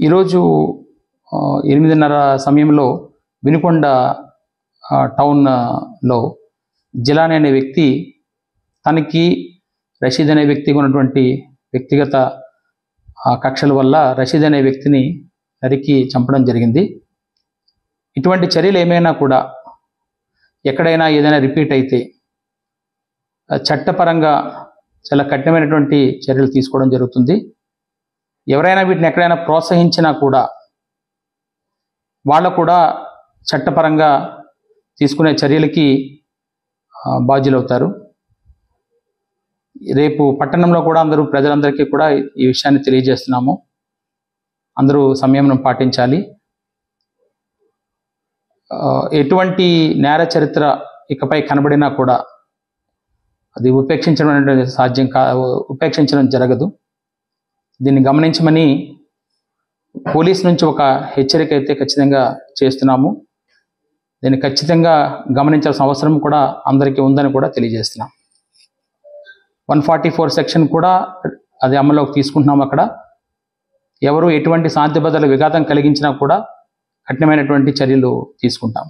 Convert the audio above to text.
ఈరోజు 8:30 సమయంలో వినుకొండ టౌన్లో జిలానీ అనే వ్యక్తి తనకి రషీద్ అనే వ్యక్తికి ఉన్నటువంటి వ్యక్తిగత కక్షల వల్ల రషీద్ అనే వ్యక్తిని నరికి చంపడం జరిగింది. ఇటువంటి చర్యలు ఏమైనా కూడా ఎక్కడైనా ఏదైనా రిపీట్ అయితే చట్టపరంగా చాలా కఠినమైనటువంటి చర్యలు తీసుకోవడం జరుగుతుంది. ఎవరైనా వీటిని ఎక్కడైనా ప్రోత్సహించినా కూడా వాళ్ళు కూడా చట్టపరంగా తీసుకునే చర్యలకి బాధ్యులవుతారు. రేపు పట్టణంలో కూడా ప్రజలందరికీ కూడా ఈ విషయాన్ని తెలియజేస్తున్నాము. అందరూ సంయమనం పాటించాలి. ఎటువంటి నేర చరిత్ర ఇకపై కనబడినా కూడా అది ఉపేక్షించడం జరగదు. దీన్ని గమనించమని పోలీస్ నుంచి ఒక హెచ్చరిక అయితే ఖచ్చితంగా చేస్తున్నాము. దీన్ని ఖచ్చితంగా గమనించాల్సిన అవసరం కూడా అందరికీ ఉందని కూడా తెలియజేస్తున్నాం. 144 సెక్షన్ కూడా అది అమల్లోకి తీసుకుంటున్నాం. అక్కడ ఎవరు ఎటువంటి శాంతి భద్రతల విఘాతం కలిగించినా కూడా కఠినమైనటువంటి చర్యలు తీసుకుంటాం.